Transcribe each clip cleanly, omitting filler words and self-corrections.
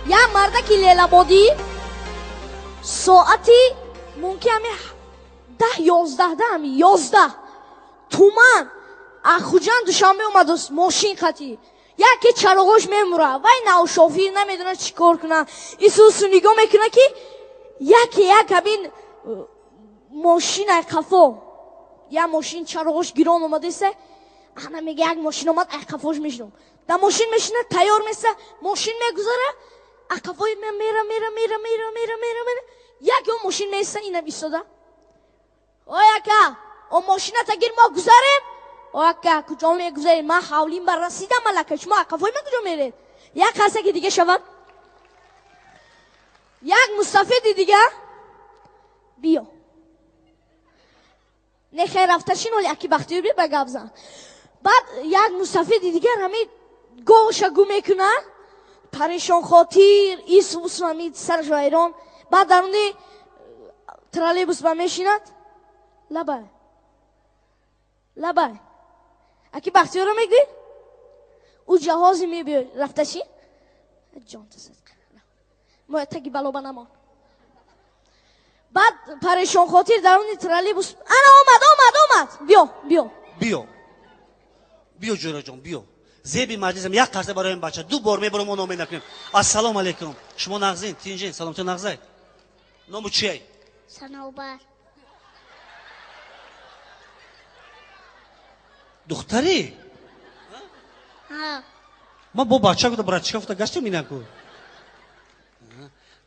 یا مرد که لیلابادی ساعتی ممکن همی 10-11 همی 11 تومن اخوجان دوشنبه اومد است ماشین خطی یکی چراغاش میموره وای نو شوفیر نمیدونه چی کار کنه ایسوس نگاه میکنه که یک همین ماشین قفا یا ماشین چراغاش گیران اومده است انا میگه یک ماشین اومد قفاش میشنم در ماشین میشینه تیار میسه ماشین میگذاره قفای میره یک اون ماشین میسه اینم ایستاده او یکا اون ماشین تگیر ما گذاریم او یکا کجا میگذاریم ما حولیم بر رسیدم ملکه شما قفای من کجا میرید یک کسی که دیگه شود یک مستفید دیگه بیا نه خیر رفتشین ولی اکی بختی بیا بگاب زن بعد یک مستفید دیگه همین گوشا گو میکنه پریشان خاطر ایسوس همین سرش ویران بعد در اونی ترالیبوس با میشیند لبای اکی بختی رو میگی او جهازی میبیر رفتشی جان تسد ما تکی بلا بنمان بعد پریشان خاطر در اونی ترالیبوس انا اومد بیا جورا جان بیا زیبی مجلسم یک قرصه برای این بچه دو بار میبرم اون نامه نکنیم السلام علیکم شما نغزین تینجین سلامت نغزای نامو چیه صنوبر دختری ها ما با بچه کده برای چکفتا گشتیم اینا کو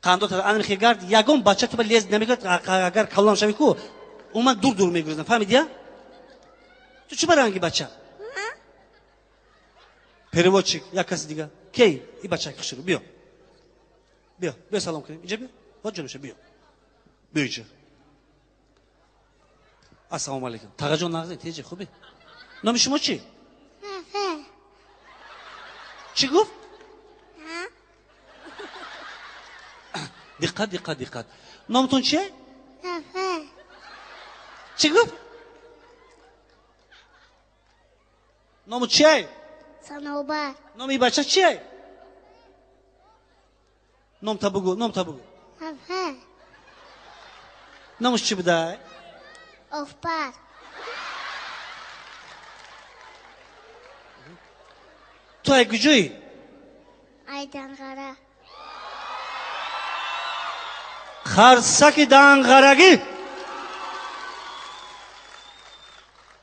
قندو تا ان خیگرد یگون بچه تو لیز نمیگرد اگر کلام شوی کو اون من دور میگردم فهمیدی تو چی برانگی بچه переводчик یک کسی دیگه کی این بچه که شروع بیا سلام کنیم اینجا بیا با جانوشه بیا اینجا السلام علیکم تاقا جان نغزه تیجه خوبی نام شما چی چی گفت دقت نامتون چیه چی گفت نام چیه صنوبر نام این بچه چیه نام تا بگو نامش چی بوده افبر تو ای کجایی ای دنغره خرسک دنغرگی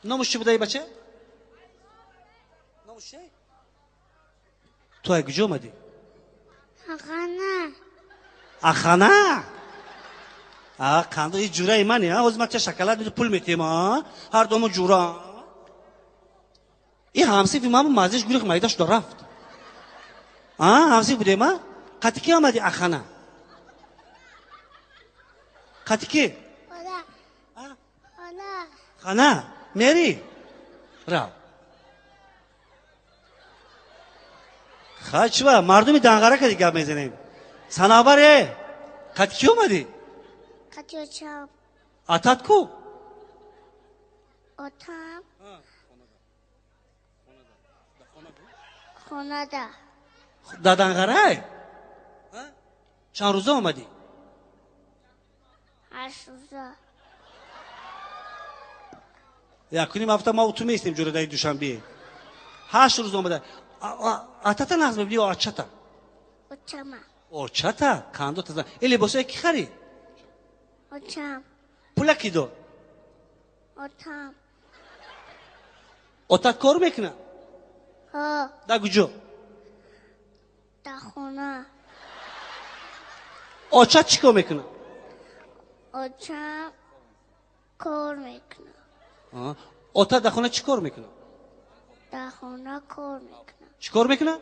نامش چی بوده ای بچه نامش چیه تو ای کجا اومدی اخانه کندو جورای منی از ما چه شکلات پول میتیم هر دومو جورا این همسی فی مامو مازش گوری خمایداش دو رفت همسی بوده ما قطی کی آمدی اخانه قطی کی خانه میری راو خاچوا مردمی دنگاره که دیگه میزنیم سنابره قطی کی اومدی کچوچم اتات کو اتم خونه ده دادنگره چند روزه اومدی 8 روزه یکنیم هفته ما تو میستیم جوره دایی دوشنبه 8 روز اومده اتاتا نغز ببینی آچتا اتمه آچتا کندو تزن این لباسه کی خری اتم پولا کی دو اتم اتات کار میکنه ها دا گجو ده خونه آچت چی کار میکنه اتم کار میکنه اتات در خونه چی کار میکنه ده خونه کار میکنه چی کار میکنه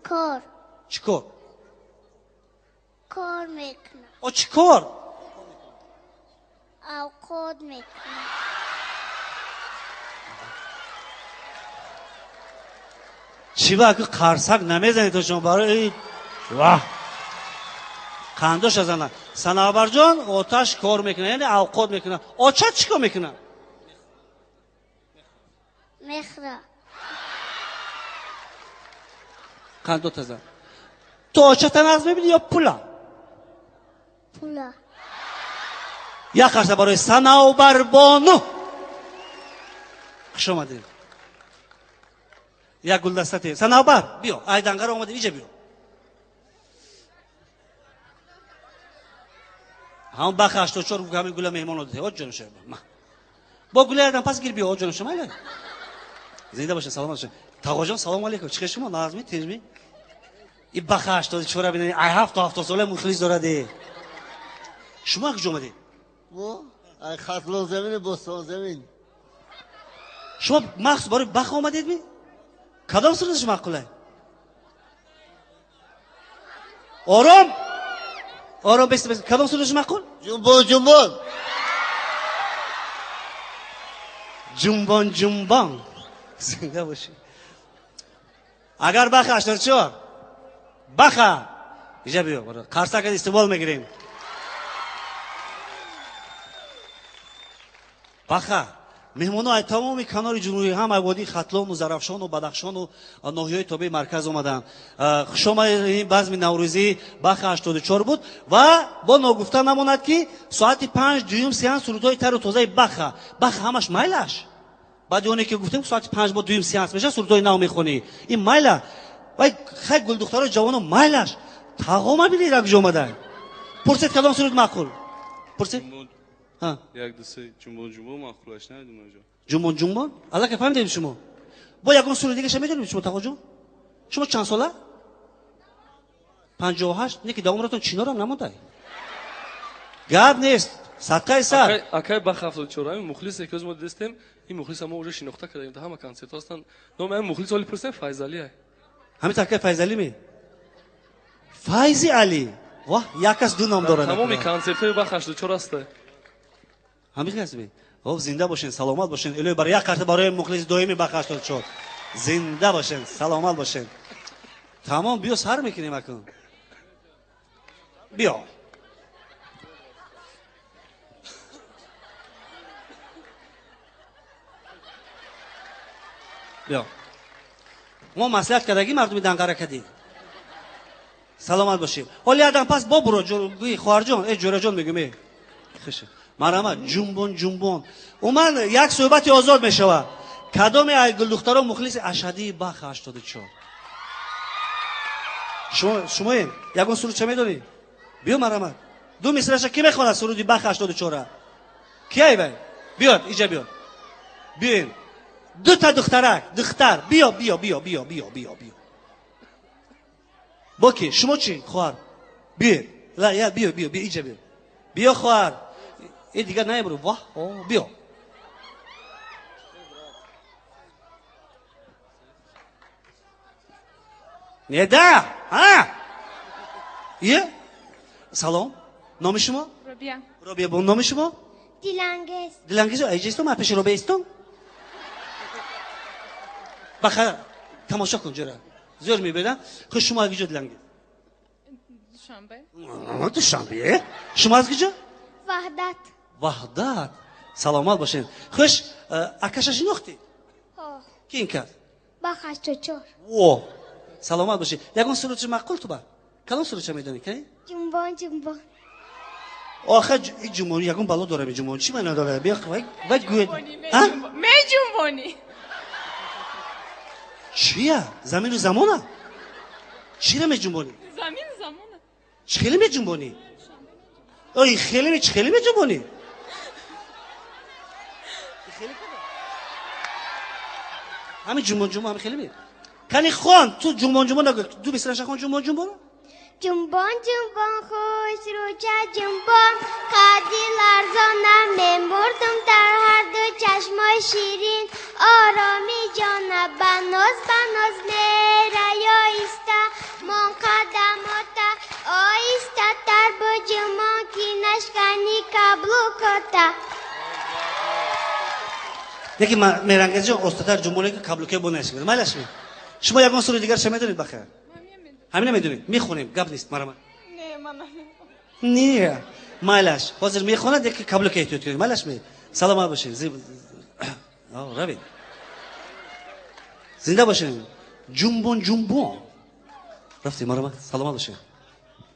کار چی کار کار میکنه چی کار اوقات میکنه چی با که قرصک نمیزنی تو شما برای واه کندوش ازنن سنابر جان آتش کار میکنه یعنی اوقات میکنه آچت چی کار میکنه مخرا کندو تزن تو آچه نظم میبینی یا پولا؟ پولا. یک خرسه برای صنوبر بانو. خوش آمدید. یک گلدسته صنوبر بیا ایدنگر آمده اینجا بیا. همون بخ 84 گفت همین گل مهمان داده. آج جان شما. با گل اردم پس گیر بیا آج جان شما. زنده باشه سلام باشه. تاغا جان سلام علیکم. چیکار شما نازمی تیزمی؟ این بخ 84 ببینید ای 7 ساله مخلص داره. شما کجا اومدید؟ ما ای خطلو زمین بستان زمین. شما مخصوص برای بخ آمدید می؟ کدام سرش معقوله؟ آرام آرام بست کدام سرش معقول؟ جنبان جنبان زنده باشی. اگر بخ 84 بخ اینجا بیا برو قرصه که استقبال میگیریم. بخ مهمان‌ها از تمام کنار جنوبی هم وادی ختلان و زرافشان و بدخشان و ناحیه‌های تابع مرکز آمدند. شما این بزم نوروزی بخ 84 بود و با نگفته نماند که ساعت 5 دویم سیان سرودهای تر و تازه بخ همش مایلش. بعد اونی که گفتیم ساعت 5 با دویم سیانس میشه سرودهای نو میخونی. این مایله. وای خیلی گل دخترای جوانو مایلش. تاغام ببینید کجا اومدن. پرسید کدام سرود معقول؟ پرسید ها یک دو سه جنبان معقولش ندیدم اونجا. جنبان الان که فهمیدید شما با یگون سرود دیگه میدونید شما تاغا جون شما چند ساله 58 نیکی دامرتون چینا رو هم نمونده گاب نیست صدقه سر اکای با 74 همین مخلص یک روز ما دستیم این مخلص ما اونجا شناخته کردیم تا همه کنسرت هستن نام همین مخلص علی پرسن فایز علی همین تاکه فایز علی می فایزی علی واه یکس دو نام داره تمام کنسرت های با 84 است همین کسی او زنده باشین سلامت باشین الهی برای یک کارت برای مخلص دویمی بخشت شد زنده باشین سلامت باشین تمام بیا سر میکنیم اکن بیا بیا ما مصلحت کردگی مردمی دنقره کردی سلامت باشیم حالی آدم پس با برو خواهر جان ای جوره جان میگم خشه مرحمت جنبان و من یک صحبتی آزاد میشوه کدام ای گل دخترا مخلص اشهدی بخ 84 شما یگون سرود چه میدونی بیا مرحمت دو مصرش کی میخونه سرودی بخ 84 کی بای بیاد اینجا بیاد بیاین دو تا دختر بیا با کی شما چی خواهر بیا لا یا بیا اینجا بیا خواهر این دیگر نه برو واه بیا ندا ها یه سلام نام شما رابیا بون نام شما دلانگیز ایجاستو ما پیش رابیا استم بخیر تماشا کن جرا زور میبینم خب شما از کجا دلانگیز دوشنبه شما از کجا وحدت سلامت باشین خوش اکشش نختی کی این کرد بخ 84 او سلامت باشین یکون سرود معقول تو با کدام سرود چه میدونی کی جنبان آخه این جمهوری یکون بالا داره جمهوری چی معنی داره بیا وای گوید ها جنبانی چیه زمین و زمانه چی رو میجنبونی زمین زمانه چی خیلی میجنبونی ای خیلی میجنبونی همین جنبون همین خیلی می کنی خان تو جنبون نگو دو بسرش خان جنبون جنبان خوش روچه جنبان قدی لرزانم من بردم در هر دو چشمای شیرین آرامی جانم بناز میره یا ایستا من قدماتا آیستا تر با جمان کی نشکنی کبلو کتا یکی میرنگزی استادر جنبونه که کبلو که بونه نشکنه مالش می شما یکون سوری دیگر چه میدونید بخیر همین میدونید میخونیم گپ نیست مرحمت نه مالش حاضر میخونه یکی کابل که احتیاط کنید مالش می سلامت باشین رابی زنده باشین جنبون رفتیم مرا سلام باشین